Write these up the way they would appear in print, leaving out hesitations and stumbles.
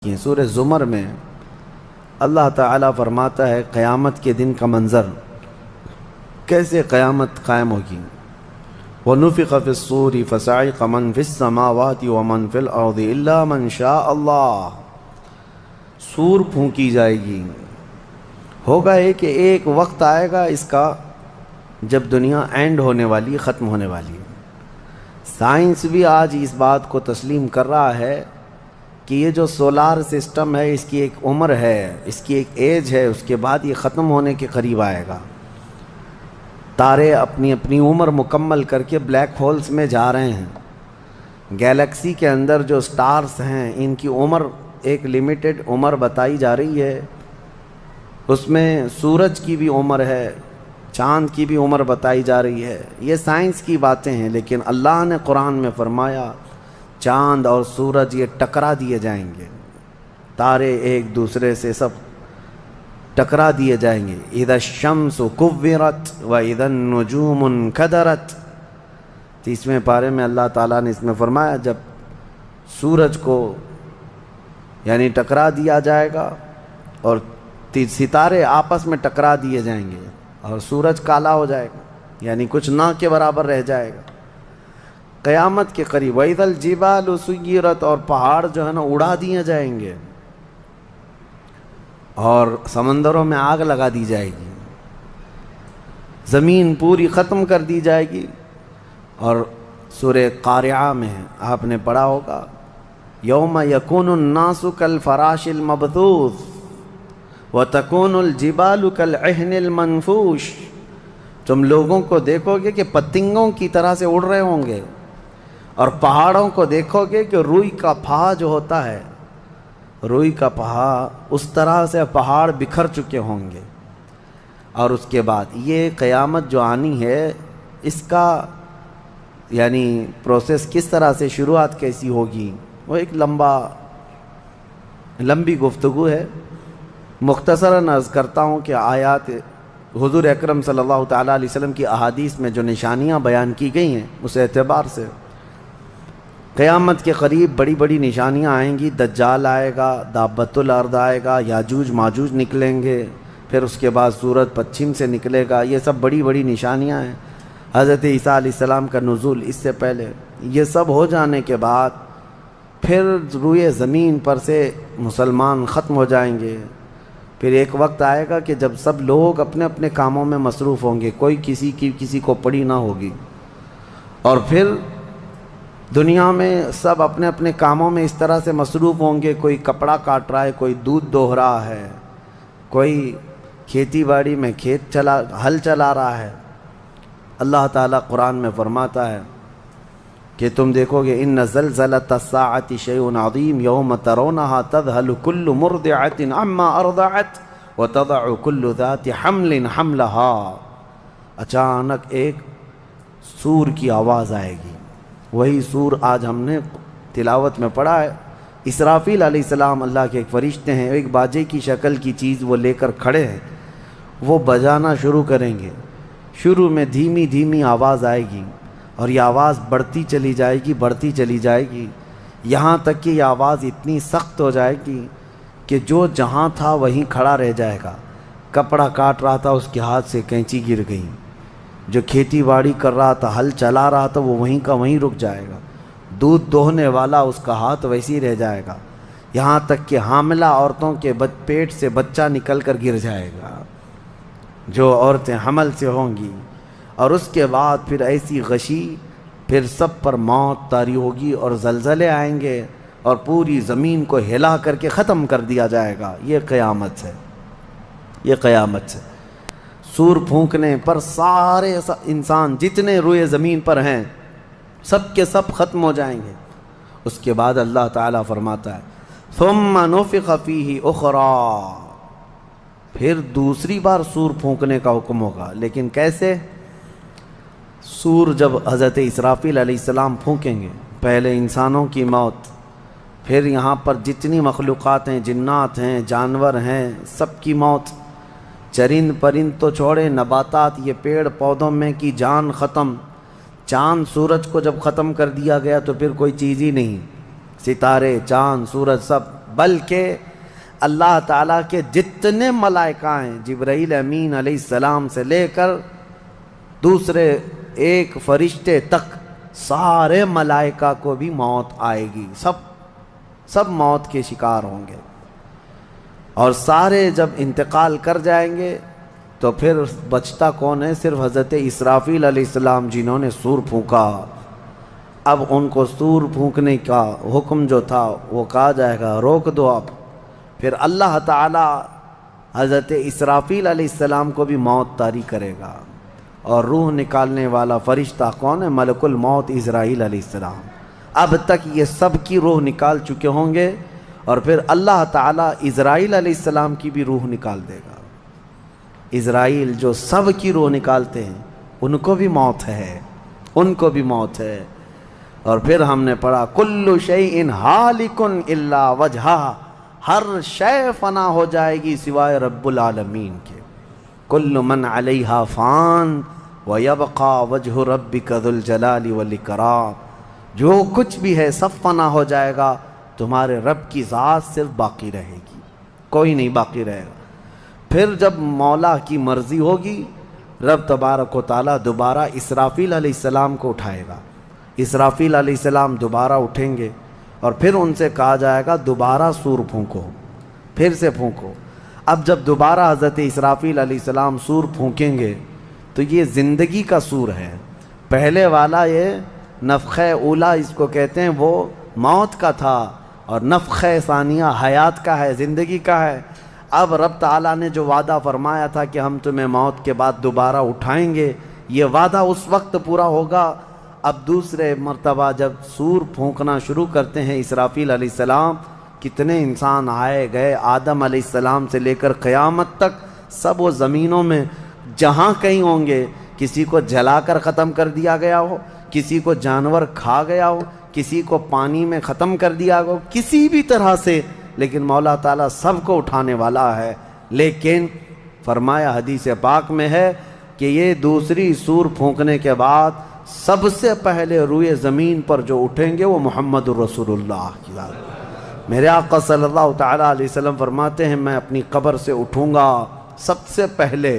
کہ سورہ زمر میں اللہ تعالیٰ فرماتا ہے قیامت کے دن کا منظر، کیسے قیامت قائم ہوگی۔ وَنُفِخَ فِي الصُّورِ فَصَعِقَ مَنْ فِي السَّمَاوَاتِ وَمَنْ فِي الْأَرْضِ إِلَّا مَنْ شَاءَ اللَّهُ، سور پھونکی جائے گی۔ ہوگا یہ کہ ایک وقت آئے گا اس کا جب دنیا اینڈ ہونے والی، ختم ہونے والی۔ سائنس بھی آج اس بات کو تسلیم کر رہا ہے کہ یہ جو سولار سسٹم ہے اس کی ایک عمر ہے، اس کی ایک ایج ہے، اس کے بعد یہ ختم ہونے کے قریب آئے گا۔ تارے اپنی اپنی عمر مکمل کر کے بلیک ہولز میں جا رہے ہیں۔ گیلیکسی کے اندر جو سٹارز ہیں ان کی عمر ایک لیمیٹڈ عمر بتائی جا رہی ہے، اس میں سورج کی بھی عمر ہے، چاند کی بھی عمر بتائی جا رہی ہے۔ یہ سائنس کی باتیں ہیں، لیکن اللہ نے قرآن میں فرمایا چاند اور سورج یہ ٹکرا دیے جائیں گے، تارے ایک دوسرے سے سب ٹکرا دیے جائیں گے۔ اذا الشمس کورت واذا النجوم انکدرت، 30ویں پارے میں اللہ تعالیٰ نے اس میں فرمایا جب سورج کو یعنی ٹکرا دیا جائے گا اور ستارے آپس میں ٹکرا دیے جائیں گے اور سورج کالا ہو جائے گا، یعنی کچھ نہ کے برابر رہ جائے گا قیامت کے قریب۔ وَإِذَا الْجِبَالُ سُيِّرَتْ، اور پہاڑ جو ہے نا اڑا دیے جائیں گے اور سمندروں میں آگ لگا دی جائے گی، زمین پوری ختم کر دی جائے گی۔ اور سورہ قارعہ میں آپ نے پڑھا ہوگا یوم یکون الناس کالفراش المبثوث وتکون الجبال کالعہن المنفوش، تم لوگوں کو دیکھو گے کہ پتنگوں کی طرح سے اڑ رہے ہوں گے، اور پہاڑوں کو دیکھو گے کہ روئی کا پھا جو ہوتا ہے، روئی کا پہا اس طرح سے پہاڑ بکھر چکے ہوں گے۔ اور اس کے بعد یہ قیامت جو آنی ہے اس کا یعنی پروسیس کس طرح سے، شروعات کیسی ہوگی، وہ ایک لمبی گفتگو ہے۔ مختصراً عرض کرتا ہوں کہ آیات حضور اکرم صلی اللہ تعالیٰ علیہ وسلم کی احادیث میں جو نشانیاں بیان کی گئی ہیں اس اعتبار سے قیامت کے قریب بڑی بڑی نشانیاں آئیں گی۔ دجال آئے گا، دابۃ الارض آئے گا، یاجوج ماجوج نکلیں گے، پھر اس کے بعد سورج پچھم سے نکلے گا۔ یہ سب بڑی بڑی نشانیاں ہیں۔ حضرت عیسیٰ علیہ السلام کا نزول اس سے پہلے، یہ سب ہو جانے کے بعد پھر روئے زمین پر سے مسلمان ختم ہو جائیں گے۔ پھر ایک وقت آئے گا کہ جب سب لوگ اپنے اپنے کاموں میں مصروف ہوں گے، کوئی کسی کو پڑی نہ ہوگی، اور پھر دنیا میں سب اپنے اپنے کاموں میں اس طرح سے مصروف ہوں گے، کوئی کپڑا کاٹ رہا ہے، کوئی دودھ دوہ رہا ہے، کوئی کھیتی باڑی میں ہل چلا رہا ہے۔ اللہ تعالیٰ قرآن میں فرماتا ہے کہ تم دیکھو گے ان زلزلۃ الساعۃ شیء عظیم یوم ترونھا تذہل کل مرضعۃ عما ارضعت وتضع کل ذات حمل حملھا، اچانک ایک سور کی آواز آئے گی۔ وہی سور آج ہم نے تلاوت میں پڑھا ہے۔ اسرافیل علیہ السلام اللہ کے ایک فرشتے ہیں، ایک باجے کی شکل کی چیز وہ لے کر کھڑے ہیں، وہ بجانا شروع کریں گے۔ شروع میں دھیمی دھیمی آواز آئے گی اور یہ آواز بڑھتی چلی جائے گی، یہاں تک کہ یہ آواز اتنی سخت ہو جائے گی کہ جو جہاں تھا وہیں کھڑا رہ جائے گا۔ کپڑا کاٹ رہا تھا اس کے ہاتھ سے کینچی گر گئی، جو کھیتی باڑی کر رہا تھا، ہل چلا رہا تھا، وہ وہیں کا وہیں رک جائے گا۔ دودھ دوہنے والا اس کا ہاتھ ویسے ہی رہ جائے گا، یہاں تک کہ حاملہ عورتوں کے پیٹ سے بچہ نکل کر گر جائے گا، جو عورتیں حمل سے ہوں گی۔ اور اس کے بعد پھر ایسی غشی، پھر سب پر موت طاری ہوگی اور زلزلے آئیں گے اور پوری زمین کو ہلا کر کے ختم کر دیا جائے گا۔ یہ قیامت ہے، یہ قیامت ہے۔ سور پھونکنے پر سارے انسان جتنے روئے زمین پر ہیں سب کے سب ختم ہو جائیں گے۔ اس کے بعد اللہ تعالیٰ فرماتا ہے ثم نفخ فیہ اخری، پھر دوسری بار سور پھونکنے کا حکم ہوگا۔ لیکن کیسے؟ سور جب حضرت اسرافیل علیہ السلام پھونکیں گے، پہلے انسانوں کی موت، پھر یہاں پر جتنی مخلوقات ہیں، جنات ہیں، جانور ہیں، سب کی موت، چرند پرند تو چھوڑے، نباتات، یہ پیڑ پودوں میں کی جان ختم۔ چاند سورج کو جب ختم کر دیا گیا تو پھر کوئی چیز ہی نہیں، ستارے، چاند، سورج سب بلکہ اللہ تعالیٰ کے جتنے ملائکہ ہیں، جبرائیل امین علیہ السلام سے لے کر دوسرے ایک فرشتے تک، سارے ملائکہ کو بھی موت آئے گی، سب موت کے شکار ہوں گے، اور سارے جب انتقال کر جائیں گے تو پھر بچتا کون ہے؟ صرف حضرت اسرافیل علیہ السلام، جنہوں نے سور پھونکا۔ اب ان کو سور پھونکنے کا حکم جو تھا وہ کہا جائے گا روک دو اب۔ پھر اللہ تعالی حضرت اسرافیل علیہ السلام کو بھی موت طاری کرے گا، اور روح نکالنے والا فرشتہ کون ہے؟ ملک الموت اسرائیل علیہ السلام۔ اب تک یہ سب کی روح نکال چکے ہوں گے، اور پھر اللہ تعالیٰ اسرائیل علیہ السلام کی بھی روح نکال دے گا۔ اسرائیل جو سب کی روح نکالتے ہیں، ان کو بھی موت ہے، ان کو بھی موت ہے۔ اور پھر ہم نے پڑھا کل شیء ہالک الا وجہہ، ہر شے فنا ہو جائے گی سوائے رب العالمین کے۔ کل من علیہا فان ویبقى وجہ ربک ذو الجلال والاکرام، جو کچھ بھی ہے سب فنا ہو جائے گا، تمہارے رب کی ذات صرف باقی رہے گی، کوئی نہیں باقی رہے گا۔ پھر جب مولا کی مرضی ہوگی، رب تبارک و تعالیٰ دوبارہ اسرافیل علیہ السلام کو اٹھائے گا۔ اسرافیل علیہ السلام دوبارہ اٹھیں گے، اور پھر ان سے کہا جائے گا دوبارہ سور پھونکو، پھر سے پھونکو۔ اب جب دوبارہ حضرت اسرافیل علیہ السلام سور پھونکیں گے تو یہ زندگی کا سور ہے۔ پہلے والا یہ نفخہ اولا اس کو کہتے ہیں، وہ موت کا تھا، اور نفخہ ثانیہ حیات کا ہے، زندگی کا ہے۔ اب رب تعالیٰ نے جو وعدہ فرمایا تھا کہ ہم تمہیں موت کے بعد دوبارہ اٹھائیں گے، یہ وعدہ اس وقت پورا ہوگا۔ اب دوسرے مرتبہ جب سور پھونکنا شروع کرتے ہیں اسرافیل علیہ السلام، کتنے انسان آئے گئے، آدم علیہ السلام سے لے کر قیامت تک، سب وہ زمینوں میں جہاں کہیں ہوں گے، کسی کو جلا کر ختم کر دیا گیا ہو، کسی کو جانور کھا گیا ہو، کسی کو پانی میں ختم کر دیا ہو، کسی بھی طرح سے، لیکن مولا تعالیٰ سب کو اٹھانے والا ہے۔ لیکن فرمایا حدیث پاک میں ہے کہ یہ دوسری سور پھونکنے کے بعد سب سے پہلے روئے زمین پر جو اٹھیں گے وہ محمد الرسول اللہ کی ذات۔ میرے آقا صلی اللہ تعالیٰ علیہ وسلم فرماتے ہیں میں اپنی قبر سے اٹھوں گا سب سے پہلے،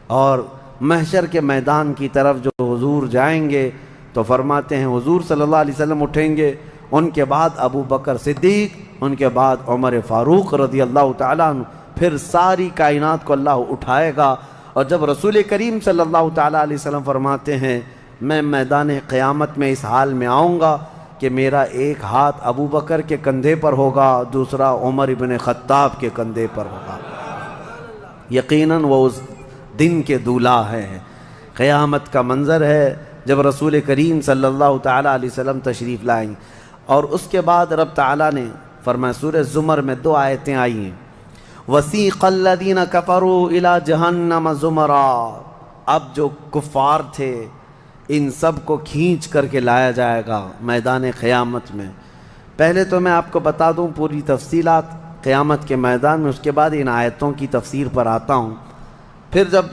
اور محشر کے میدان کی طرف جو حضور جائیں گے تو فرماتے ہیں حضور صلی اللہ علیہ وسلم اٹھیں گے، ان کے بعد ابو بکر صدیق، ان کے بعد عمر فاروق رضی اللہ تعالیٰ عنہ، پھر ساری کائنات کو اللہ اٹھائے گا۔ اور جب رسول کریم صلی اللہ تعالیٰ علیہ وسلم فرماتے ہیں میں میدان قیامت میں اس حال میں آؤں گا کہ میرا ایک ہاتھ ابو بکر کے کندھے پر ہوگا، دوسرا عمر ابن خطاب کے کندھے پر ہوگا۔ یقیناً وہ اس دن کے دولہا ہیں۔ قیامت کا منظر ہے جب رسول کریم صلی اللہ تعالیٰ علیہ وسلم تشریف لائیں، اور اس کے بعد رب تعالیٰ نے فرمایا، سورہ زمر میں 2 آیتیں آئی ہیں، وَسِيقَ الَّذِينَ كَفَرُوا إِلَى جَهَنَّمَ زُمَرًا، اب جو کفار تھے ان سب کو کھینچ کر کے لایا جائے گا میدان قیامت میں۔ پہلے تو میں آپ کو بتا دوں پوری تفصیلات قیامت کے میدان میں، اس کے بعد ان آیتوں کی تفسیر پر آتا ہوں۔ پھر جب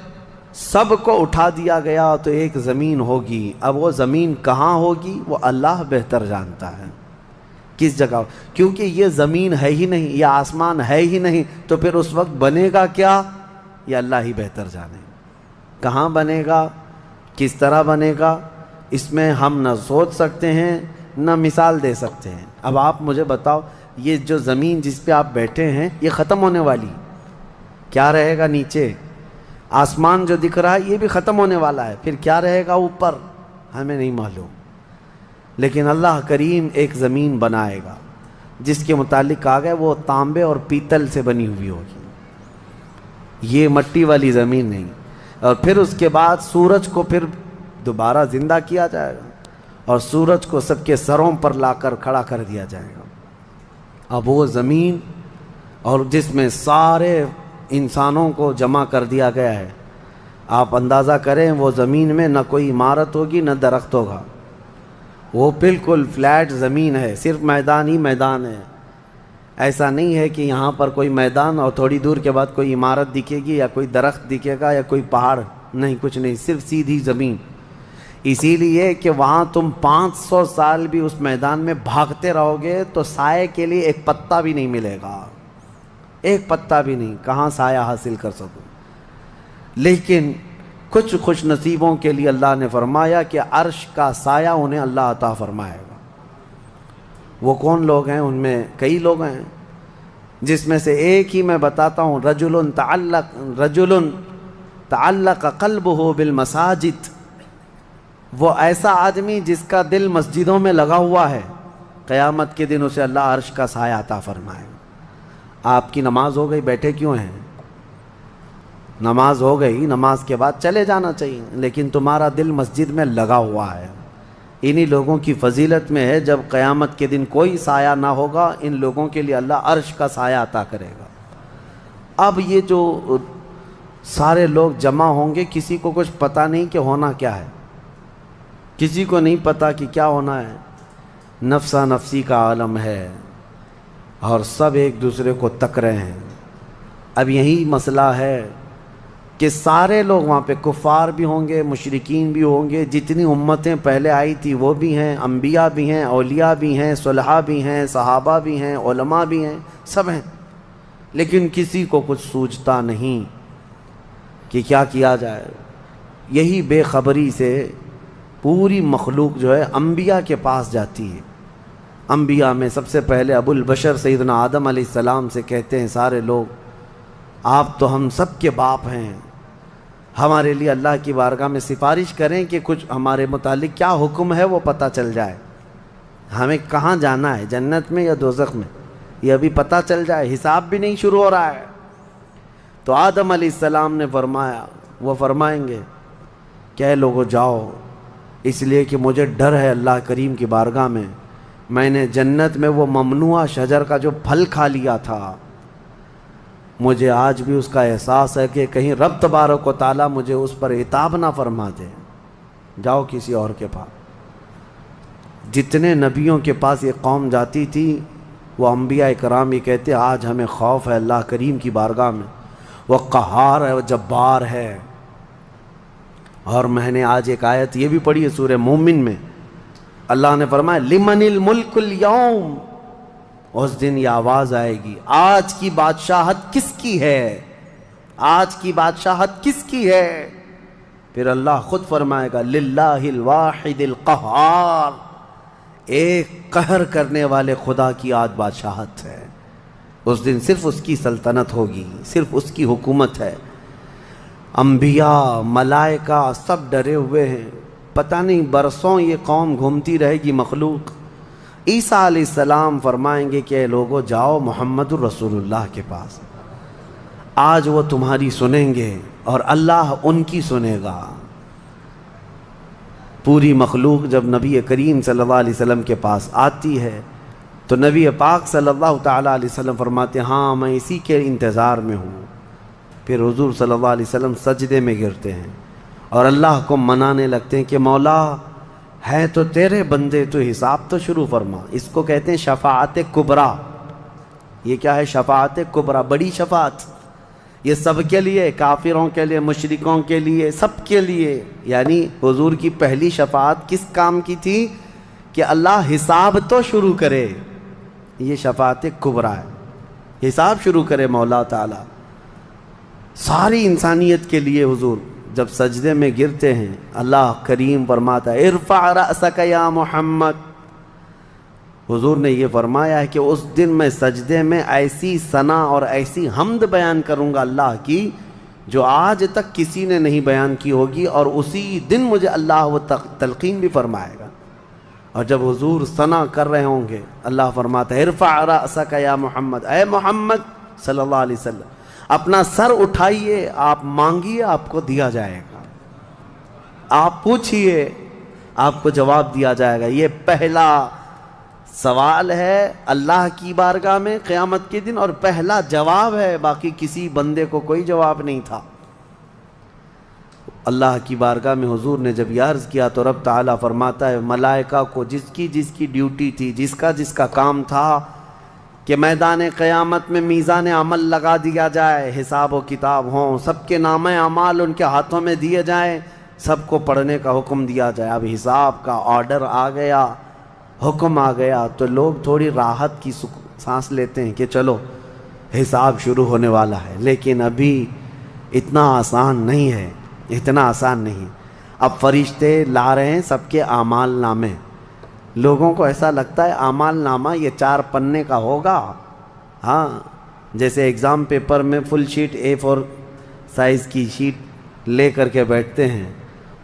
سب کو اٹھا دیا گیا تو ایک زمین ہوگی، اب وہ زمین کہاں ہوگی وہ اللہ بہتر جانتا ہے کس جگہ، کیونکہ یہ زمین ہے ہی نہیں، یہ آسمان ہے ہی نہیں، تو پھر اس وقت بنے گا کیا یہ اللہ ہی بہتر جانے۔ کہاں بنے گا، کس طرح بنے گا، اس میں ہم نہ سوچ سکتے ہیں نہ مثال دے سکتے ہیں۔ اب آپ مجھے بتاؤ، یہ جو زمین جس پہ آپ بیٹھے ہیں یہ ختم ہونے والی، کیا رہے گا نیچے؟ آسمان جو دکھ رہا ہے یہ بھی ختم ہونے والا ہے، پھر کیا رہے گا اوپر ہمیں نہیں معلوم، لیکن اللہ کریم ایک زمین بنائے گا جس کے متعلق کہا گیا وہ تانبے اور پیتل سے بنی ہوئی ہوگی، یہ مٹی والی زمین نہیں۔ اور پھر اس کے بعد سورج کو پھر دوبارہ زندہ کیا جائے گا، اور سورج کو سب کے سروں پر لا کر کھڑا کر دیا جائے گا۔ اب وہ زمین اور جس میں سارے انسانوں کو جمع کر دیا گیا ہے، آپ اندازہ کریں وہ زمین میں نہ کوئی عمارت ہوگی نہ درخت ہوگا، وہ بالکل فلیٹ زمین ہے، صرف میدان ہی میدان ہے۔ ایسا نہیں ہے کہ یہاں پر کوئی میدان اور تھوڑی دور کے بعد کوئی عمارت دکھے گی یا کوئی درخت دکھے گا یا کوئی پہاڑ، نہیں، کچھ نہیں، صرف سیدھی زمین۔ اسی لیے کہ وہاں تم 500 سال بھی اس میدان میں بھاگتے رہو گے تو سائے کے لیے ایک پتا بھی نہیں ملے گا، ایک پتا بھی نہیں، کہاں سایہ حاصل کر سکو۔ لیکن کچھ خوش نصیبوں کے لیے اللہ نے فرمایا کہ عرش کا سایہ انہیں اللہ عطا فرمائے گا۔ وہ کون لوگ ہیں؟ ان میں کئی لوگ ہیں، جس میں سے ایک ہی میں بتاتا ہوں، رجل تعلق قلبہ بالمساجد، وہ ایسا آدمی جس کا دل مسجدوں میں لگا ہوا ہے، قیامت کے دن اسے اللہ عرش کا سایہ عطا فرمائے گا۔ آپ کی نماز ہو گئی، بیٹھے کیوں ہیں؟ نماز ہو گئی، نماز کے بعد چلے جانا چاہیے، لیکن تمہارا دل مسجد میں لگا ہوا ہے۔ انہی لوگوں کی فضیلت میں ہے جب قیامت کے دن کوئی سایہ نہ ہوگا، ان لوگوں کے لیے اللہ عرش کا سایہ عطا کرے گا۔ اب یہ جو سارے لوگ جمع ہوں گے، کسی کو کچھ پتہ نہیں کہ ہونا کیا ہے، کسی کو نہیں پتہ کہ کیا ہونا ہے، نفسا نفسی کا عالم ہے اور سب ایک دوسرے کو تک رہے ہیں۔ اب یہی مسئلہ ہے کہ سارے لوگ وہاں پہ کفار بھی ہوں گے، مشرکین بھی ہوں گے، جتنی امتیں پہلے آئی تھی وہ بھی ہیں، انبیاء بھی ہیں، اولیاء بھی ہیں، صلحاء بھی ہیں، صحابہ بھی ہیں، علماء بھی ہیں، سب ہیں، لیکن کسی کو کچھ سوچتا نہیں کہ کیا کیا جائے۔ یہی بے خبری سے پوری مخلوق جو ہے انبیاء کے پاس جاتی ہے۔ انبیاء میں سب سے پہلے ابو البشر سیدنا آدم علیہ السلام سے کہتے ہیں سارے لوگ، آپ تو ہم سب کے باپ ہیں، ہمارے لیے اللہ کی بارگاہ میں سفارش کریں کہ کچھ ہمارے متعلق کیا حکم ہے وہ پتہ چل جائے، ہمیں کہاں جانا ہے، جنت میں یا دوزخ میں، یہ ابھی پتہ چل جائے، حساب بھی نہیں شروع ہو رہا ہے۔ تو آدم علیہ السلام نے فرمایا، وہ فرمائیں گے کہ اے لوگو جاؤ، اس لیے کہ مجھے ڈر ہے اللہ کریم کی بارگاہ میں نے جنت میں وہ ممنوع شجر کا جو پھل کھا لیا تھا، مجھے آج بھی اس کا احساس ہے کہ کہیں رب تبارک و تعالیٰ مجھے اس پر عتاب نہ فرما دے، جاؤ کسی اور کے پاس۔ جتنے نبیوں کے پاس یہ قوم جاتی تھی وہ انبیاء کرام یہ کہتے آج ہمیں خوف ہے اللہ کریم کی بارگاہ میں، وہ قہار ہے، وہ جبار ہے۔ اور میں نے آج ایک آیت یہ بھی پڑھی ہے سورہ مومن میں، اللہ نے فرمایا لمن الملک اليوم، اس دن یہ آواز آئے گی، آج کی بادشاہت کس کی ہے، آج کی بادشاہت کس کی ہے؟ پھر اللہ خود فرمائے گا للہ الواحد القہار، ایک قہر کرنے والے خدا کی آج بادشاہت ہے۔ اس دن صرف اس کی سلطنت ہوگی، صرف اس کی حکومت ہے۔ انبیاء، ملائکہ سب ڈرے ہوئے ہیں، پتہ نہیں برسوں یہ قوم گھومتی رہے گی مخلوق۔ عیسیٰ علیہ السلام فرمائیں گے کہ اے لوگو جاؤ محمد الرسول اللہ کے پاس، آج وہ تمہاری سنیں گے اور اللہ ان کی سنے گا۔ پوری مخلوق جب نبی کریم صلی اللہ علیہ وسلم کے پاس آتی ہے تو نبی پاک صلی اللہ تعالیٰ علیہ وسلم فرماتے ہیں ہاں میں اسی کے انتظار میں ہوں۔ پھر حضور صلی اللہ علیہ وسلم سجدے میں گرتے ہیں اور اللہ کو منانے لگتے ہیں کہ مولا ہے تو تیرے بندے، تو حساب تو شروع فرما۔ اس کو کہتے ہیں شفاعت کبریٰ۔ یہ کیا ہے؟ شفاعت کبریٰ، بڑی شفاعت، یہ سب کے لیے، کافروں کے لیے، مشرکوں کے لیے، سب کے لیے۔ یعنی حضور کی پہلی شفاعت کس کام کی تھی؟ کہ اللہ حساب تو شروع کرے، یہ شفاعت کبریٰ ہے، حساب شروع کرے مولا تعالی۔ ساری انسانیت کے لیے حضور جب سجدے میں گرتے ہیں اللہ کریم فرماتا ہے ارفع رأسک یا محمد۔ حضور نے یہ فرمایا ہے کہ اس دن میں سجدے میں ایسی ثنا اور ایسی حمد بیان کروں گا اللہ کی جو آج تک کسی نے نہیں بیان کی ہوگی، اور اسی دن مجھے اللہ وہ تلقین بھی فرمائے گا۔ اور جب حضور ثنا کر رہے ہوں گے اللہ فرماتا ہے ارفع رأسک یا محمد، اے محمد صلی اللہ علیہ وسلم اپنا سر اٹھائیے، آپ مانگیے آپ کو دیا جائے گا، آپ پوچھئے آپ کو جواب دیا جائے گا۔ یہ پہلا سوال ہے اللہ کی بارگاہ میں قیامت کے دن، اور پہلا جواب ہے، باقی کسی بندے کو کوئی جواب نہیں تھا۔ اللہ کی بارگاہ میں حضور نے جب یہ عرض کیا تو رب تعالیٰ فرماتا ہے ملائکہ کو جس کی ڈیوٹی تھی، جس کا کام تھا کہ میدان قیامت میں میزان عمل لگا دیا جائے، حساب و کتاب ہوں، سب کے نامہ اعمال ان کے ہاتھوں میں دیے جائیں، سب کو پڑھنے کا حکم دیا جائے. اب حساب کا آرڈر آ گیا، حکم آ گیا، تو لوگ تھوڑی راحت کی سانس لیتے ہیں کہ چلو حساب شروع ہونے والا ہے. لیکن ابھی اتنا آسان نہیں ہے، اتنا آسان نہیں. اب فرشتے لا رہے ہیں سب کے اعمال نامے. لوگوں کو ایسا لگتا ہے اعمال نامہ یہ 4 پنے کا ہوگا. ہاں، جیسے ایگزام پیپر میں فل شیٹ A4 سائز کی شیٹ لے کر کے بیٹھتے ہیں.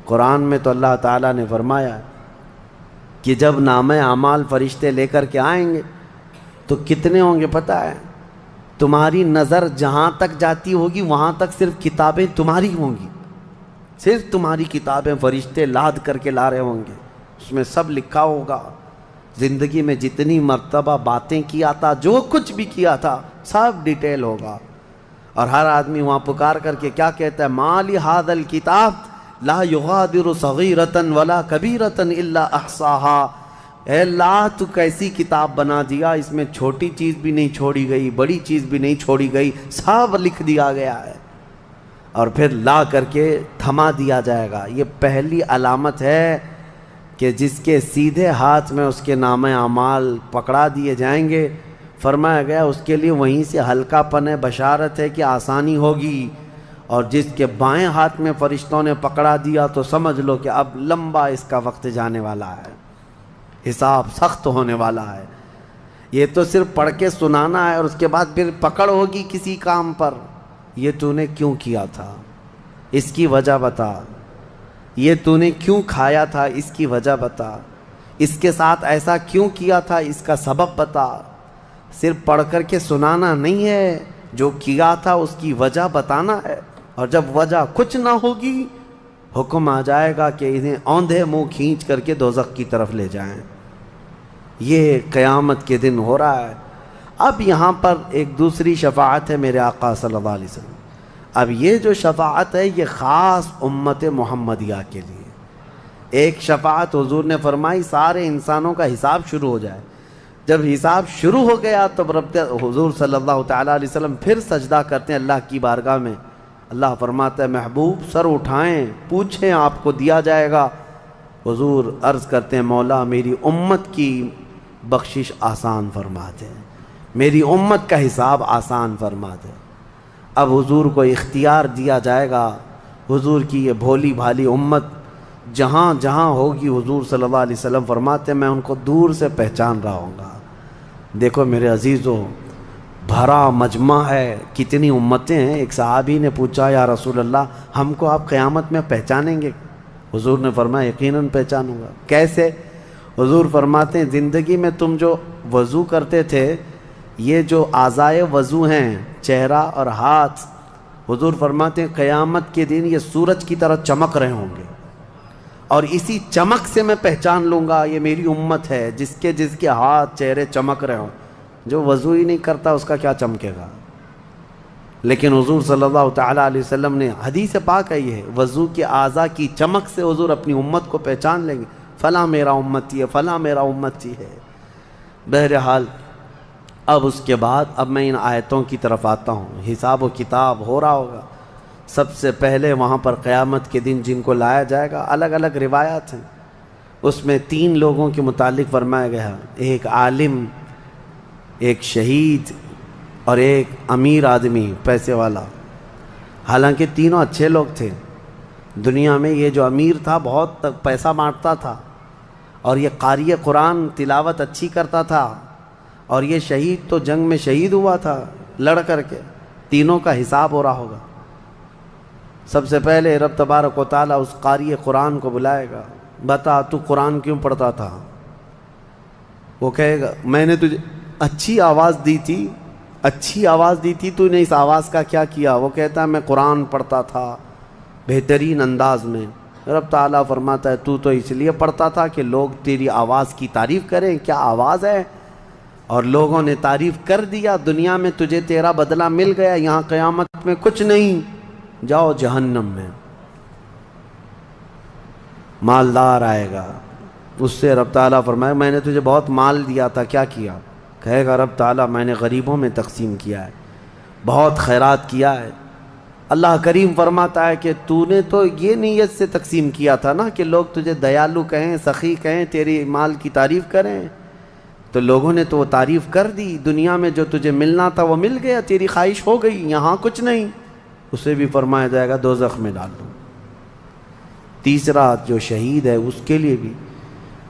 قرآن میں تو اللہ تعالیٰ نے فرمایا کہ جب نامہ اعمال فرشتے لے کر کے آئیں گے تو کتنے ہوں گے پتہ ہے؟ تمہاری نظر جہاں تک جاتی ہوگی وہاں تک صرف کتابیں تمہاری ہوں گی، صرف تمہاری کتابیں فرشتے لاد کر کے لا رہے ہوں گے. اس میں سب لکھا ہوگا، زندگی میں جتنی مرتبہ باتیں کیا تھا، جو کچھ بھی کیا تھا، سب ڈیٹیل ہوگا. اور ہر آدمی وہاں پکار کر کے کیا کہتا ہے؟ ما لہذا الکتاب لا یغادر صغیرۃ ولا کبیرۃ الا احصاها. اے اللہ تو کیسی کتاب بنا دیا، اس میں چھوٹی چیز بھی نہیں چھوڑی گئی، بڑی چیز بھی نہیں چھوڑی گئی، سب لکھ دیا گیا ہے. اور پھر لا کر کے تھما دیا جائے گا. یہ پہلی علامت ہے کہ جس کے سیدھے ہاتھ میں اس کے نامہ اعمال پکڑا دیے جائیں گے، فرمایا گیا اس کے لیے وہیں سے ہلکا پن ہے، بشارت ہے کہ آسانی ہوگی. اور جس کے بائیں ہاتھ میں فرشتوں نے پکڑا دیا تو سمجھ لو کہ اب لمبا اس کا وقت جانے والا ہے، حساب سخت ہونے والا ہے. یہ تو صرف پڑھ کے سنانا ہے اور اس کے بعد پھر پکڑ ہوگی کسی کام پر. یہ تو نے کیوں کیا تھا، اس کی وجہ بتا. یہ تو نے کیوں کھایا تھا، اس کی وجہ بتا. اس کے ساتھ ایسا کیوں کیا تھا، اس کا سبب بتا. صرف پڑھ کر کے سنانا نہیں ہے، جو کیا تھا اس کی وجہ بتانا ہے. اور جب وجہ کچھ نہ ہوگی، حکم آ جائے گا کہ انہیں اوندھے منہ کھینچ کر کے دوزخ کی طرف لے جائیں. یہ قیامت کے دن ہو رہا ہے. اب یہاں پر ایک دوسری شفاعت ہے میرے آقا صلی اللہ علیہ وسلم. اب یہ جو شفاعت ہے یہ خاص امت محمدیہ کے لیے. ایک شفاعت حضور نے فرمائی سارے انسانوں کا حساب شروع ہو جائے. جب حساب شروع ہو گیا تو حضور صلی اللہ تعالیٰ علیہ وسلم پھر سجدہ کرتے ہیں اللہ کی بارگاہ میں. اللہ فرماتا ہے محبوب سر اٹھائیں، پوچھیں، آپ کو دیا جائے گا. حضور عرض کرتے ہیں مولا میری امت کی بخشش آسان فرما دے، میری امت کا حساب آسان فرما دے. اب حضور کو اختیار دیا جائے گا. حضور کی یہ بھولی بھالی امت جہاں جہاں ہوگی، حضور صلی اللہ علیہ وسلم فرماتے ہیں میں ان کو دور سے پہچان رہا ہوں گا. دیکھو میرے عزیزو، بھرا مجمع ہے، کتنی امتیں ہیں. ایک صحابی نے پوچھا یا رسول اللہ ہم کو آپ قیامت میں پہچانیں گے؟ حضور نے فرمایا یقیناً پہچانوں گا. کیسے؟ حضور فرماتے ہیں زندگی میں تم جو وضو کرتے تھے، یہ جو اعضائے وضو ہیں، چہرہ اور ہاتھ، حضور فرماتے ہیں قیامت کے دن یہ سورج کی طرح چمک رہے ہوں گے. اور اسی چمک سے میں پہچان لوں گا یہ میری امت ہے، جس کے ہاتھ چہرے چمک رہے ہوں. جو وضو ہی نہیں کرتا اس کا کیا چمکے گا؟ لیکن حضور صلی اللہ تعالیٰ علیہ وسلم نے حدیث پاک ہے یہ، وضو کے اعضاء کی چمک سے حضور اپنی امت کو پہچان لیں گے، فلاں میرا امتی ہے، فلاں میرا امتی ہے. بہرحال اب اس کے بعد اب میں ان آیتوں کی طرف آتا ہوں. حساب و کتاب ہو رہا ہوگا. سب سے پہلے وہاں پر قیامت کے دن جن کو لایا جائے گا، الگ الگ روایات ہیں، اس میں 3 لوگوں کے متعلق فرمایا گیا، ایک عالم، ایک شہید اور ایک امیر آدمی پیسے والا. حالانکہ تینوں اچھے لوگ تھے. دنیا میں یہ جو امیر تھا بہت پیسہ بانٹتا تھا، اور یہ قاری قرآن تلاوت اچھی کرتا تھا، اور یہ شہید تو جنگ میں شہید ہوا تھا لڑ کر کے. تینوں کا حساب ہو رہا ہوگا. سب سے پہلے رب تبارک و تعالیٰ اس قاری قرآن کو بلائے گا، بتا تو قرآن کیوں پڑھتا تھا؟ وہ کہے گا میں نے تجھے اچھی آواز دی تھی، اچھی آواز دی تھی، تو نے اس آواز کا کیا کیا؟ وہ کہتا ہے میں قرآن پڑھتا تھا بہترین انداز میں. رب تعالیٰ فرماتا ہے تو اس لیے پڑھتا تھا کہ لوگ تیری آواز کی تعریف کریں، کیا آواز ہے؟ اور لوگوں نے تعریف کر دیا. دنیا میں تجھے تیرا بدلہ مل گیا، یہاں قیامت میں کچھ نہیں، جاؤ جہنم میں. مالدار آئے گا، اس سے رب تعالیٰ فرمائے میں نے تجھے بہت مال دیا تھا، کیا کیا؟ کہے گا رب تعالیٰ میں نے غریبوں میں تقسیم کیا ہے، بہت خیرات کیا ہے. اللہ کریم فرماتا ہے کہ تو نے تو یہ نیت سے تقسیم کیا تھا نا کہ لوگ تجھے دیالو کہیں، سخی کہیں، تیری مال کی تعریف کریں، تو لوگوں نے تو وہ تعریف کر دی، دنیا میں جو تجھے ملنا تھا وہ مل گیا، تیری خواہش ہو گئی، یہاں کچھ نہیں، اسے بھی فرمایا جائے گا دوزخ میں ڈال دو۔ تیسرا جو شہید ہے اس کے لیے بھی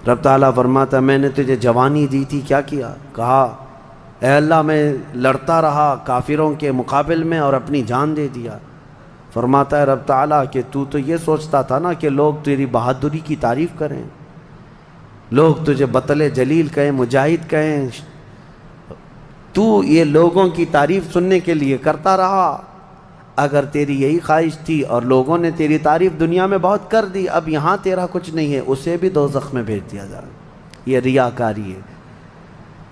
رب تعالیٰ فرماتا ہے میں نے تجھے جوانی دی تھی، کیا کیا؟ کہا اے اللہ میں لڑتا رہا کافروں کے مقابل میں اور اپنی جان دے دیا۔ فرماتا ہے رب تعالیٰ کہ تو یہ سوچتا تھا نا کہ لوگ تیری بہادری کی تعریف کریں، لوگ تجھے بطل جلیل کہیں، مجاہد کہیں، تو یہ لوگوں کی تعریف سننے کے لیے کرتا رہا۔ اگر تیری یہی خواہش تھی اور لوگوں نے تیری تعریف دنیا میں بہت کر دی، اب یہاں تیرا کچھ نہیں ہے، اسے بھی دوزخ میں بھیج دیا جائے۔ یہ ریاکاری ہے۔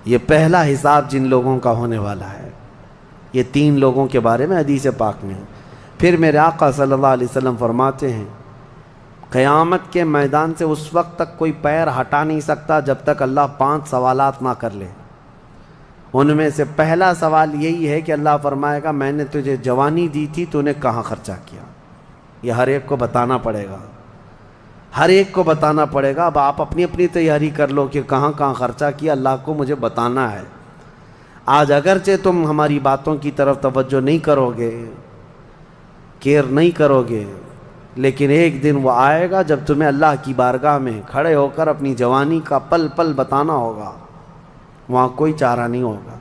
یہ پہلا حساب جن لوگوں کا ہونے والا ہے، یہ 3 لوگوں کے بارے میں حدیث پاک میں ہے۔ پھر میرے آقا صلی اللہ علیہ وسلم فرماتے ہیں قیامت کے میدان سے اس وقت تک کوئی پیر ہٹا نہیں سکتا جب تک اللہ 5 سوالات نہ کر لے۔ ان میں سے پہلا سوال یہی ہے کہ اللہ فرمائے گا میں نے تجھے جوانی دی تھی، تو نے کہاں خرچہ کیا؟ یہ ہر ایک کو بتانا پڑے گا، ہر ایک کو بتانا پڑے گا۔ اب آپ اپنی اپنی تیاری کر لو کہ کہاں کہاں خرچہ کیا، اللہ کو مجھے بتانا ہے۔ آج اگرچہ تم ہماری باتوں کی طرف توجہ نہیں کرو گے، کیئر نہیں کرو گے، لیکن ایک دن وہ آئے گا جب تمہیں اللہ کی بارگاہ میں کھڑے ہو کر اپنی جوانی کا پل پل بتانا ہوگا، وہاں کوئی چارہ نہیں ہوگا۔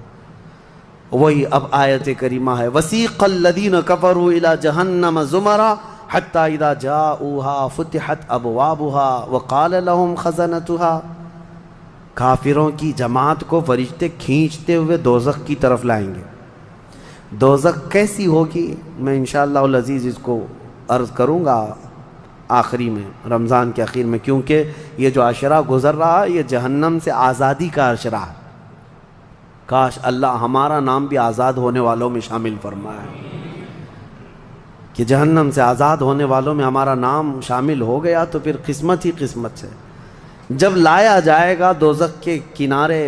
وہی اب آیت کریمہ ہے وَسِيقَ الَّذِينَ كَفَرُوا إِلَى جَهَنَّمَ زُمَرًا حَتَّى إِذَا جَاءُوهَا فُتِحَتْ أَبْوَابُهَا وَقَالَ لَهُمْ خَزَنَتُهَا، کافروں کی جماعت کو فرشتے کھینچتے ہوئے دوزخ کی طرف لائیں گے۔ دوزخ کیسی ہوگی میں انشاءاللہ العزیز اس کو عرض کروں گا آخری میں، رمضان کے آخر میں، کیونکہ یہ جو عشرہ گزر رہا ہے یہ جہنم سے آزادی کا عشرہ ہے۔ کاش اللہ ہمارا نام بھی آزاد ہونے والوں میں شامل فرمائے، کہ جہنم سے آزاد ہونے والوں میں ہمارا نام شامل ہو گیا تو پھر قسمت ہی قسمت سے۔ جب لایا جائے گا دوزخ کے کنارے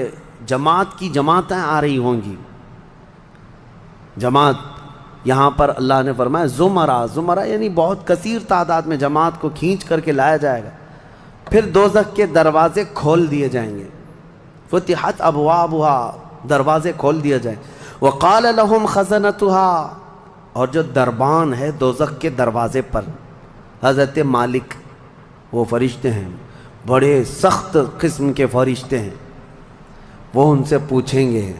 جماعت کی جماعتیں آ رہی ہوں گی، جماعت یہاں پر اللہ نے فرمایا زمرہ یعنی بہت کثیر تعداد میں جماعت کو کھینچ کر کے لایا جائے گا۔ پھر دوزخ کے دروازے کھول دیے جائیں گے، فتحت ابوابها، دروازے کھول دیے جائیں۔ وقال لهم خزنتها، اور جو دربان ہے دوزخ کے دروازے پر، حضرت مالک وہ فرشتے ہیں، بڑے سخت قسم کے فرشتے ہیں، وہ ان سے پوچھیں گے،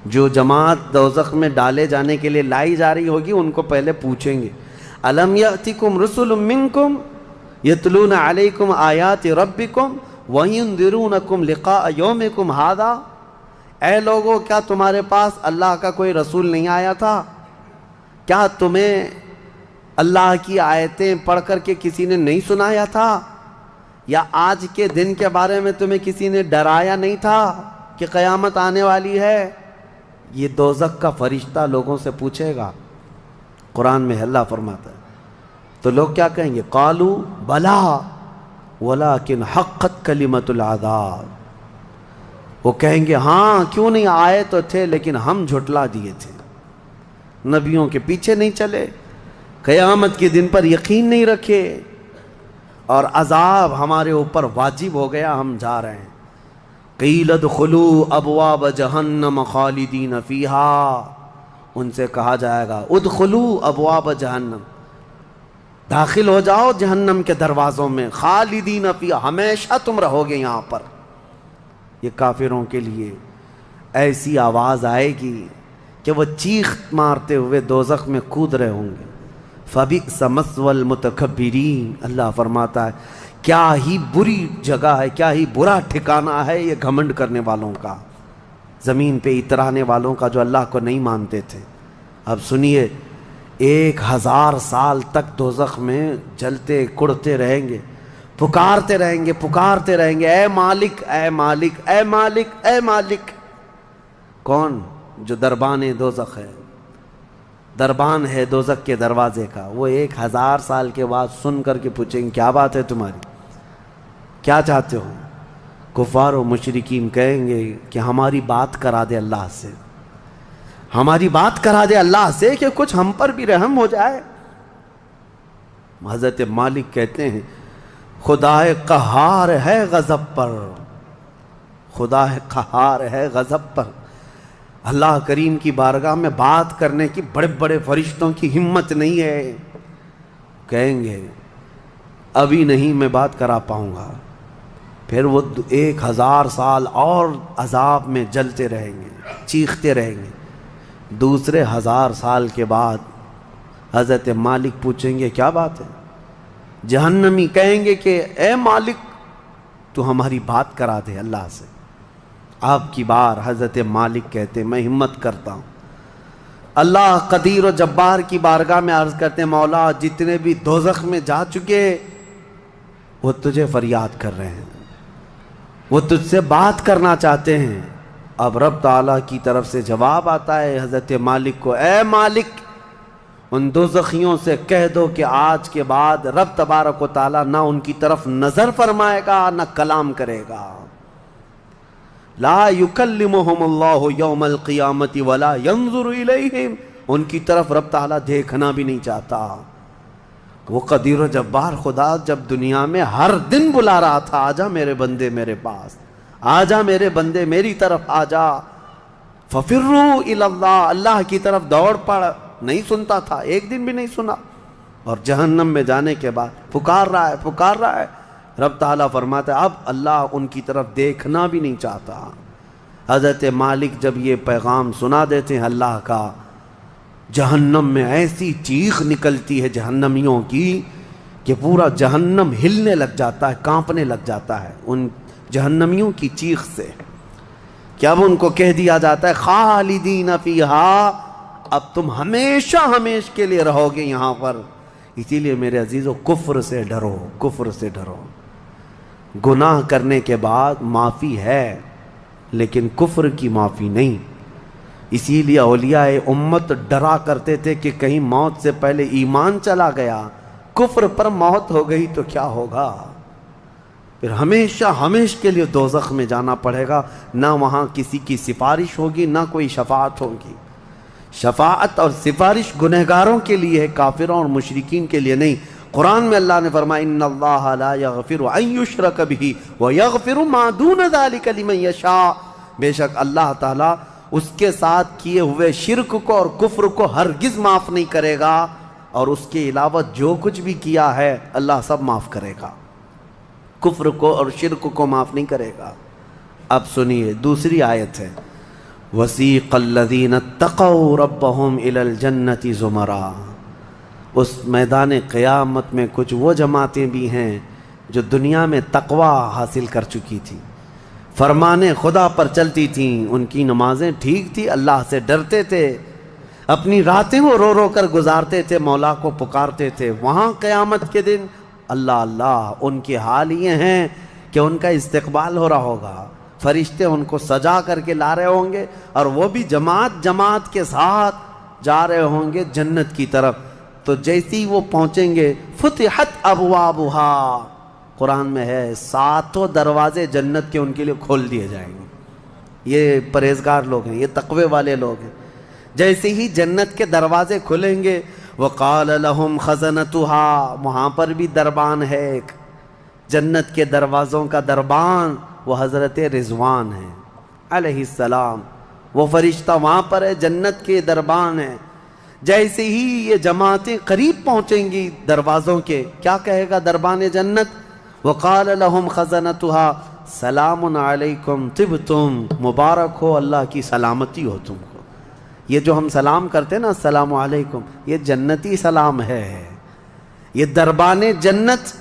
جو جماعت دوزخ میں ڈالے جانے کے لیے لائی جا رہی ہوگی ان کو پہلے پوچھیں گے الم یأتکم رسل منکم یتلون علیکم آیات ربکم وینذرونکم لقاء یومکم ھذا، اے لوگو کیا تمہارے پاس اللہ کا کوئی رسول نہیں آیا تھا؟ کیا تمہیں اللہ کی آیتیں پڑھ کر کے کسی نے نہیں سنایا تھا؟ یا آج کے دن کے بارے میں تمہیں کسی نے ڈرایا نہیں تھا کہ قیامت آنے والی ہے؟ یہ دوزخ کا فرشتہ لوگوں سے پوچھے گا۔ قرآن میں اللہ فرماتا ہے تو لوگ کیا کہیں گے؟ قالوا بلا ولکن حقت کلمۃ العذاب، وہ کہیں گے ہاں کیوں نہیں آئے تو تھے لیکن ہم جھٹلا دیے تھے، نبیوں کے پیچھے نہیں چلے، قیامت کے دن پر یقین نہیں رکھے، اور عذاب ہمارے اوپر واجب ہو گیا، ہم جا رہے ہیں۔ قیل ادخلوا ابواب جہنم خالدین فیہا، ان سے کہا جائے گا ادخلوا ابواب جہنم، داخل ہو جاؤ جہنم کے دروازوں میں، خالدین فیہا، ہمیشہ تم رہو گے یہاں پر۔ یہ کافروں کے لیے ایسی آواز آئے گی کہ وہ چیخ مارتے ہوئے دوزخ میں کود رہے ہوں گے۔ فبئس مثوى المتکبرین، اللہ فرماتا ہے کیا ہی بری جگہ ہے، کیا ہی برا ٹھکانہ ہے یہ گھمنڈ کرنے والوں کا، زمین پہ اترانے والوں کا جو اللہ کو نہیں مانتے تھے۔ اب سنیے 1000 سال تک دوزخ میں جلتے کڑتے رہیں گے، پکارتے رہیں گے اے مالک اے مالک اے مالک اے مالک۔ کون؟ جو دربان دوزخ ہے، دربان ہے دوزخ کے دروازے کا، وہ 1000 سال کے بعد سن کر کے پوچھیں گے کیا بات ہے تمہاری، کیا چاہتے ہو؟ کفار و مشرکین کہیں گے کہ ہماری بات کرا دے اللہ سے، ہماری بات کرا دے اللہ سے کہ کچھ ہم پر بھی رحم ہو جائے۔ حضرت مالک کہتے ہیں خدا قہار ہے غضب پر، خدا قہار ہے غضب پر۔ اللہ کریم کی بارگاہ میں بات کرنے کی بڑے بڑے فرشتوں کی ہمت نہیں ہے، کہیں گے ابھی نہیں میں بات کرا پاؤں گا، پھر وہ 1000 سال اور عذاب میں جلتے رہیں گے، چیختے رہیں گے۔ دوسرے 1000 سال کے بعد حضرت مالک پوچھیں گے کیا بات ہے؟ جہنمی کہیں گے کہ اے مالک تو ہماری بات کرا دے اللہ سے۔ آپ کی بار حضرت مالک کہتے میں ہمت کرتا ہوں۔ اللہ قدیر و جبار کی بارگاہ میں عرض کرتے مولا جتنے بھی دوزخ میں جا چکے وہ تجھے فریاد کر رہے ہیں، وہ تجھ سے بات کرنا چاہتے ہیں۔ اب رب تعالیٰ کی طرف سے جواب آتا ہے حضرت مالک کو، اے مالک ان دوزخیوں سے کہہ دو کہ آج کے بعد رب تبارک و تعالیٰ نہ ان کی طرف نظر فرمائے گا نہ کلام کرے گا۔ لا یکلمہم اللہ یوم القیامت ولا ینظر الیہم، ان کی طرف رب تعالیٰ دیکھنا بھی نہیں چاہتا۔ وہ قدیر و جبار خدا جب دنیا میں ہر دن بلا رہا تھا آجا میرے بندے میرے پاس، آجا میرے بندے میری طرف آجا، ففروا الی اللہ، اللہ کی طرف دوڑ پڑ، نہیں سنتا تھا، ایک دن بھی نہیں سنا۔ اور جہنم میں جانے کے بعد پکار رہا ہے، رب تعالیٰ فرماتا ہے اب اللہ ان کی طرف دیکھنا بھی نہیں چاہتا۔ حضرت مالک جب یہ پیغام سنا دیتے ہیں اللہ کا، جہنم میں ایسی چیخ نکلتی ہے جہنمیوں کی کہ پورا جہنم ہلنے لگ جاتا ہے، کانپنے لگ جاتا ہے ان جہنمیوں کی چیخ سے، کہ اب ان کو کہہ دیا جاتا ہے خالدین فیہا، اب تم ہمیشہ کے لیے رہو گے یہاں پر۔ اسی لیے میرے عزیزو کفر سے ڈرو، کفر سے ڈرو۔ گناہ کرنے کے بعد معافی ہے لیکن کفر کی معافی نہیں۔ اسی لیے اولیاء امت ڈرا کرتے تھے کہ کہیں موت سے پہلے ایمان چلا گیا، کفر پر موت ہو گئی تو کیا ہوگا؟ پھر ہمیشہ کے لیے دوزخ میں جانا پڑے گا، نہ وہاں کسی کی سفارش ہوگی نہ کوئی شفاعت ہوگی۔ شفاعت اور سفارش گنہگاروں کے لیے ہے، کافروں اور مشرکین کے لیے نہیں۔ قرآن میں اللہ نے فرمایا ان اللہ لا یغفر ان یشرک بہ ویغفر ما دون ذلک لمن یشاء، بے شک اللہ تعالیٰ اس کے ساتھ کیے ہوئے شرک کو اور کفر کو ہرگز معاف نہیں کرے گا، اور اس کے علاوہ جو کچھ بھی کیا ہے اللہ سب معاف کرے گا، کفر کو اور شرک کو معاف نہیں کرے گا۔ اب سنیے دوسری آیت ہے، وَسِيقَ الَّذِينَ اتَّقَوْا رَبَّهُمْ إِلَى الْجَنَّةِ زُمَرًا، اس میدان قیامت میں کچھ وہ جماعتیں بھی ہیں جو دنیا میں تقوی حاصل کر چکی تھی، فرمان خدا پر چلتی تھیں، ان کی نمازیں ٹھیک تھی، اللہ سے ڈرتے تھے، اپنی راتیں وہ رو رو کر گزارتے تھے، مولا کو پکارتے تھے۔ وہاں قیامت کے دن اللہ ان کے حال یہ ہیں کہ ان کا استقبال ہو رہا ہوگا، فرشتے ان کو سجا کر کے لا رہے ہوں گے، اور وہ بھی جماعت کے ساتھ جا رہے ہوں گے جنت کی طرف۔ تو جیسی وہ پہنچیں گے فتحت ابوابہا، قرآن میں ہے 7 دروازے جنت کے ان کے لیے کھول دیے جائیں گے۔ یہ پرہیزگار لوگ ہیں، یہ تقوی والے لوگ ہیں۔ جیسے ہی جنت کے دروازے کھلیں گے وقال لهم خزنتها، وہاں پر بھی دربان ہے ایک، جنت کے دروازوں کا دربان وہ حضرت رضوان ہے علیہ السلام، وہ فرشتہ وہاں پر ہے، جنت کے دربان ہے۔ جیسے ہی یہ جماعتیں قریب پہنچیں گی دروازوں کے، کیا کہے گا دربان جنت؟ وقال لهم خزنتها سلام علیکم طبتم، مبارک ہو، اللہ کی سلامتی ہو تم کو۔ یہ جو ہم سلام کرتے ہیں نا السلام علیکم، یہ جنتی سلام ہے۔ یہ دربان جنت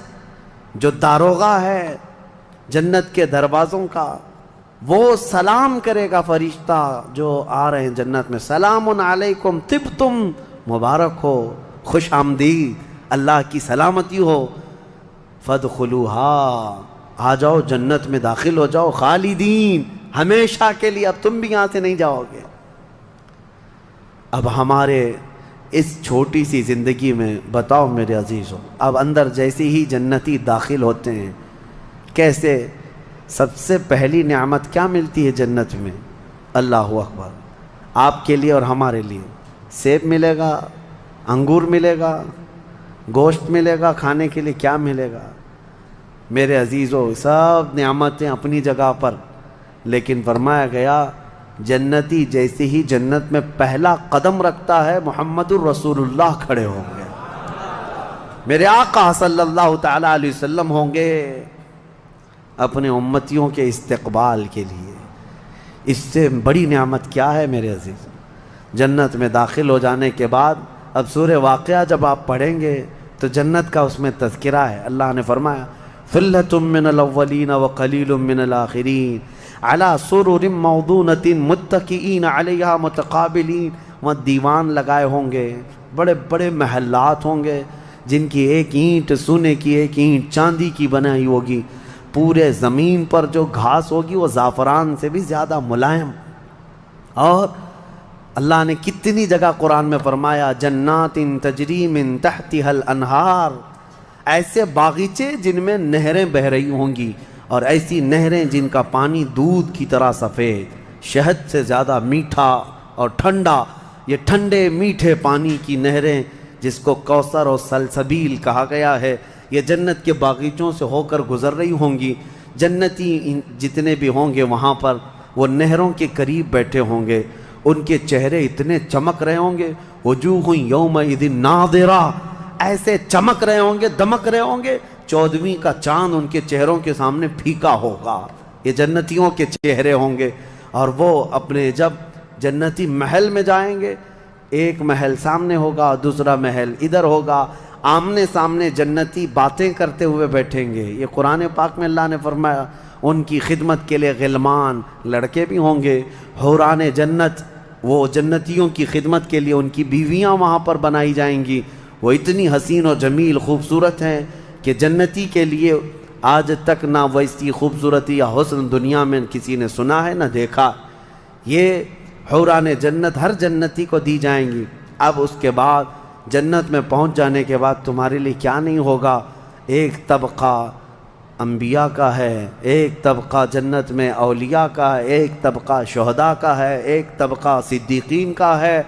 جو داروغہ ہے جنت کے دروازوں کا، وہ سلام کرے گا فرشتہ جو آ رہے ہیں جنت میں، سلام علیکم طبتم، مبارک ہو، خوش آمدید، اللہ کی سلامتی ہو، فادخلوها، آ جاؤ جنت میں داخل ہو جاؤ، خالدین، ہمیشہ کے لیے، اب تم بھی یہاں سے نہیں جاؤ گے۔ اب ہمارے اس چھوٹی سی زندگی میں بتاؤ میرے عزیزوں، اب اندر جیسے ہی جنتی داخل ہوتے ہیں کیسے، سب سے پہلی نعمت کیا ملتی ہے جنت میں؟ اللہ اکبر، آپ کے لیے اور ہمارے لیے سیب ملے گا، انگور ملے گا، گوشت ملے گا کھانے کے لیے، کیا ملے گا؟ میرے عزیزو سب نعمتیں اپنی جگہ پر، لیکن فرمایا گیا جنتی جیسے ہی جنت میں پہلا قدم رکھتا ہے محمد الرسول اللہ کھڑے ہوں گے، میرے آقا صلی اللہ تعالی علیہ وسلم ہوں گے اپنے امتیوں کے استقبال کے لیے۔ اس سے بڑی نعمت کیا ہے میرے عزیز؟ جنت میں داخل ہو جانے کے بعد اب سورہ واقعہ جب آپ پڑھیں گے تو جنت کا اس میں تذکرہ ہے۔ اللہ نے فرمایا ثلة من الاولین وقلیل من الآخرین علی سرر موضونۃ متکئین علیہا متقابلین۔ وہاں دیوان لگائے ہوں گے، بڑے بڑے محلات ہوں گے جن کی ایک اینٹ سونے کی، ایک اینٹ چاندی کی بنائی ہوگی، پورے زمین پر جو گھاس ہوگی وہ زعفران سے بھی زیادہ ملائم۔ اور اللہ نے کتنی جگہ قرآن میں فرمایا جنات تجری من تحتها الانہار، ایسے باغیچے جن میں نہریں بہہ رہی ہوں گی، اور ایسی نہریں جن کا پانی دودھ کی طرح سفید، شہد سے زیادہ میٹھا اور ٹھنڈا، یہ ٹھنڈے میٹھے پانی کی نہریں جس کو کوثر اور سلسبیل کہا گیا ہے، یہ جنت کے باغیچوں سے ہو کر گزر رہی ہوں گی۔ جنتی جتنے بھی ہوں گے وہاں پر وہ نہروں کے قریب بیٹھے ہوں گے، ان کے چہرے اتنے چمک رہے ہوں گے، وجوہ یومئذ ناظرہ، ایسے چمک رہے ہوں گے، دمک رہے ہوں گے، 14ویں کا چاند ان کے چہروں کے سامنے پھیکا ہوگا۔ یہ جنتیوں کے چہرے ہوں گے، اور وہ اپنے جب جنتی محل میں جائیں گے، ایک محل سامنے ہوگا، دوسرا محل ادھر ہوگا، آمنے سامنے جنتی باتیں کرتے ہوئے بیٹھیں گے۔ یہ قرآن پاک میں اللہ نے فرمایا ان کی خدمت کے لیے غلمان، لڑکے بھی ہوں گے، حوران جنت، وہ جنتیوں کی خدمت کے لیے ان کی بیویاں وہاں پر بنائی جائیں گی، وہ اتنی حسین و جمیل خوبصورت ہیں کہ جنتی کے لیے آج تک نہ ویسی خوبصورتی یا حسن دنیا میں کسی نے سنا ہے نہ دیکھا۔ یہ حوران جنت ہر جنتی کو دی جائیں گی۔ اب اس کے بعد جنت میں پہنچ جانے کے بعد تمہارے لیے کیا نہیں ہوگا؟ ایک طبقہ انبیاء کا ہے، ایک طبقہ جنت میں اولیاء کا ہے، ایک طبقہ شہداء کا ہے، ایک طبقہ صدیقین کا ہے،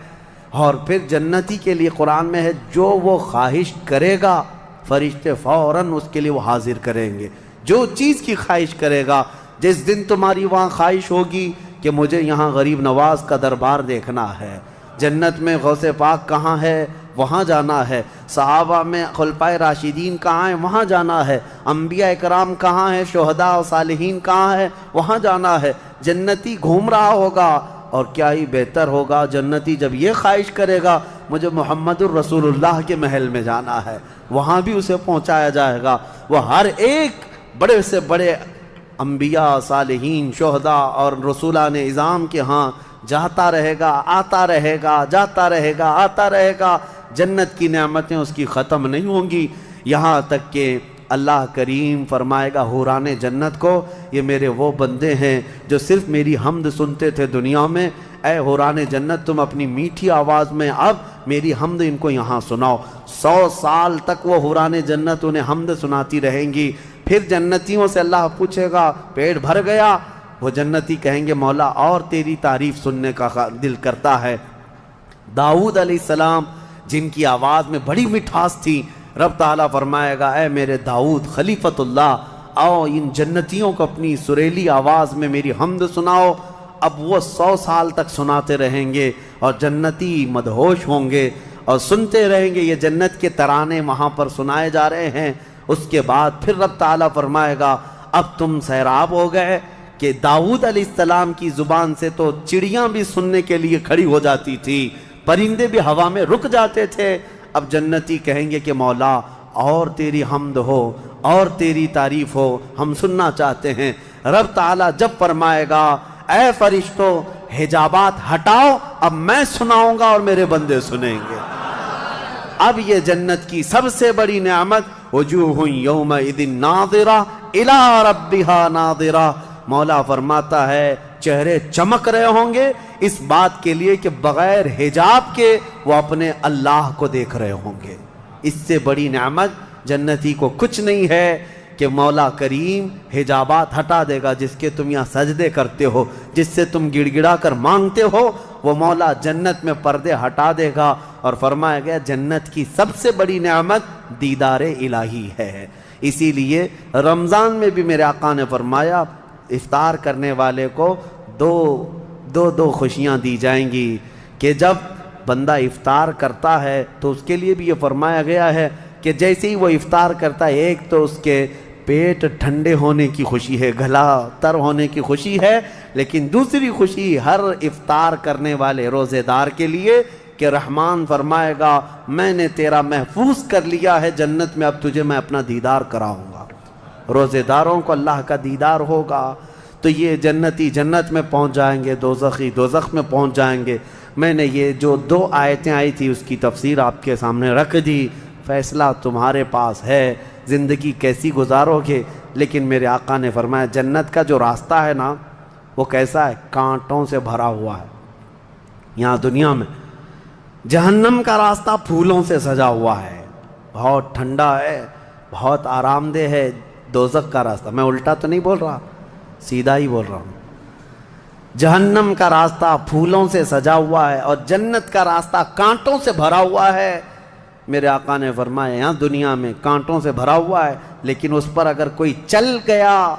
اور پھر جنتی کے لیے قرآن میں ہے جو وہ خواہش کرے گا فرشتے فوراً اس کے لیے وہ حاضر کریں گے، جو چیز کی خواہش کرے گا۔ جس دن تمہاری وہاں خواہش ہوگی کہ مجھے یہاں غریب نواز کا دربار دیکھنا ہے، جنت میں غوث پاک کہاں ہے وہاں جانا ہے، صحابہ میں خلفائے راشدین کہاں ہیں وہاں جانا ہے، انبیاء اکرام کہاں ہیں، شہداء و صالحین کہاں ہیں وہاں جانا ہے۔ جنتی گھوم رہا ہوگا، اور کیا ہی بہتر ہوگا جنتی جب یہ خواہش کرے گا مجھے محمد الرسول اللہ کے محل میں جانا ہے، وہاں بھی اسے پہنچایا جائے گا۔ وہ ہر ایک بڑے سے بڑے انبیاء، صالحین، شہداء اور رسولان اعظام کے ہاں جاتا رہے گا، آتا رہے گا، جاتا رہے گا، آتا رہے گا۔ جنت کی نعمتیں اس کی ختم نہیں ہوں گی، یہاں تک کہ اللہ کریم فرمائے گا حوران جنت کو یہ میرے وہ بندے ہیں جو صرف میری حمد سنتے تھے دنیا میں، اے حوران جنت تم اپنی میٹھی آواز میں اب میری حمد ان کو یہاں سناؤ۔ 100 سال تک وہ حوران جنت انہیں حمد سناتی رہیں گی۔ پھر جنتیوں سے اللہ پوچھے گا پیٹ بھر گیا؟ وہ جنتی کہیں گے مولا اور تیری تعریف سننے کا دل کرتا ہے۔ داؤد علیہ السلام جن کی آواز میں بڑی مٹھاس تھی، رب تعالیٰ فرمائے گا اے میرے داؤد خلیفۃ اللہ، آؤ ان جنتیوں کو اپنی سریلی آواز میں میری حمد سناؤ۔ اب وہ 100 سال تک سناتے رہیں گے، اور جنتی مدہوش ہوں گے اور سنتے رہیں گے، یہ جنت کے ترانے وہاں پر سنائے جا رہے ہیں۔ اس کے بعد پھر رب تعالیٰ فرمائے گا اب تم سیراب ہو گئے کہ داؤد علیہ السلام کی زبان سے تو چڑیاں بھی سننے کے لیے کھڑی ہو جاتی تھی، پرندے بھی ہوا میں رک جاتے تھے۔ اب جنتی کہیں گے کہ مولا اور تیری حمد ہو اور تیری تعریف ہو، ہم سننا چاہتے ہیں۔ رب تعالیٰ جب فرمائے گا اے فرشتوں حجابات ہٹاؤ، اب میں سناؤں گا اور میرے بندے سنیں گے۔ اب یہ جنت کی سب سے بڑی نعمت وجوہ یومئذ ناظرہ الی ربہا ناظرہ، مولا فرماتا ہے چہرے چمک رہے ہوں گے اس بات کے لیے کہ بغیر حجاب کے وہ اپنے اللہ کو دیکھ رہے ہوں گے۔ اس سے بڑی نعمت جنتی کو کچھ نہیں ہے کہ مولا کریم حجابات ہٹا دے گا، جس کے تم یہاں سجدے کرتے ہو، جس سے تم گڑ گڑا کر مانگتے ہو، وہ مولا جنت میں پردے ہٹا دے گا، اور فرمایا گیا جنت کی سب سے بڑی نعمت دیدار الہی ہے۔ اسی لیے رمضان میں بھی میرے آقا نے فرمایا افطار کرنے والے کو دو خوشیاں دی جائیں گی، کہ جب بندہ افطار کرتا ہے تو اس کے لیے بھی یہ فرمایا گیا ہے کہ جیسے ہی وہ افطار کرتا ہے، ایک تو اس کے پیٹ ٹھنڈے ہونے کی خوشی ہے، گلا تر ہونے کی خوشی ہے، لیکن دوسری خوشی ہر افطار کرنے والے روزے دار کے لیے کہ رحمان فرمائے گا میں نے تیرا محفوظ کر لیا ہے جنت میں، اب تجھے میں اپنا دیدار کراؤں گا۔ روزے داروں کو اللہ کا دیدار ہوگا تو یہ جنتی جنت میں پہنچ جائیں گے، دوزخی دوزخ میں پہنچ جائیں گے۔ میں نے یہ جو 2 آیتیں آئی تھی اس کی تفسیر آپ کے سامنے رکھ دی، فیصلہ تمہارے پاس ہے، زندگی کیسی گزارو گے۔ لیکن میرے آقا نے فرمایا جنت کا جو راستہ ہے نا وہ کیسا ہے؟ کانٹوں سے بھرا ہوا ہے یہاں دنیا میں۔ جہنم کا راستہ پھولوں سے سجا ہوا ہے، بہت ٹھنڈا ہے، بہت آرام دہ ہے۔ دوزخ کا راستہ، میں الٹا تو نہیں بول رہا، سیدھا ہی بول رہا ہوں، جہنم کا راستہ پھولوں سے سجا ہوا ہے اور جنت کا راستہ کانٹوں سے بھرا ہوا ہے۔ میرے آقا نے فرمایا یہاں دنیا میں کانٹوں سے بھرا ہوا ہے، لیکن اس پر اگر کوئی چل گیا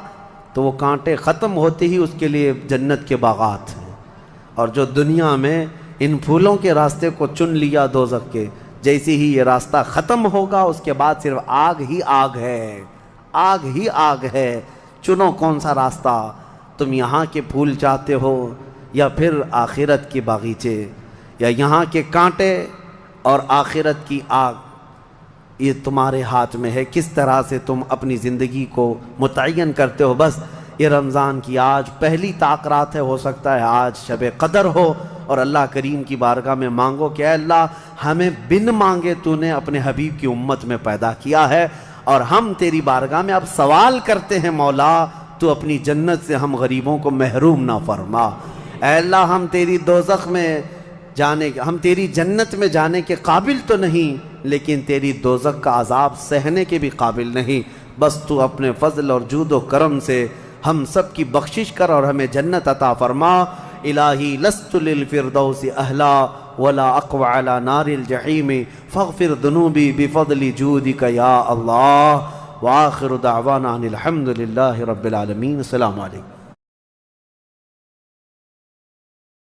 تو وہ کانٹے ختم ہوتے ہی اس کے لیے جنت کے باغات ہیں۔ اور جو دنیا میں ان پھولوں کے راستے کو چن لیا دوزخ کے، جیسے ہی یہ راستہ ختم ہوگا اس کے بعد صرف آگ ہی آگ ہے، آگ ہی آگ ہے۔ چنو کون سا راستہ، تم یہاں کے پھول چاہتے ہو یا پھر آخرت کے باغیچے، یا یہاں کے کانٹے اور آخرت کی آگ، یہ تمہارے ہاتھ میں ہے، کس طرح سے تم اپنی زندگی کو متعین کرتے ہو۔ بس یہ رمضان کی آج پہلی طاقرات ہے، ہو سکتا ہے آج شب قدر ہو، اور اللہ کریم کی بارگاہ میں مانگو کہ اے اللہ ہمیں بن مانگے تو نے اپنے حبیب کی امت میں پیدا کیا ہے، اور ہم تیری بارگاہ میں اب سوال کرتے ہیں مولا تو اپنی جنت سے ہم غریبوں کو محروم نہ فرما۔ اے اللہ ہم تیری دوزخ میں ہم تیری جنت میں جانے کے قابل تو نہیں، لیکن تیری دوزخ کا عذاب سہنے کے بھی قابل نہیں، بس تو اپنے فضل اور جود و کرم سے ہم سب کی بخشش کر اور ہمیں جنت عطا فرما۔ الہی لست للفردوس اہلا ولا اقوى على نار الجحیم فاغفر ذنوبی بفضل جودک یا اللہ۔ وآخر دعوانا ان الحمد للہ رب العالمین۔ السلام علیکم۔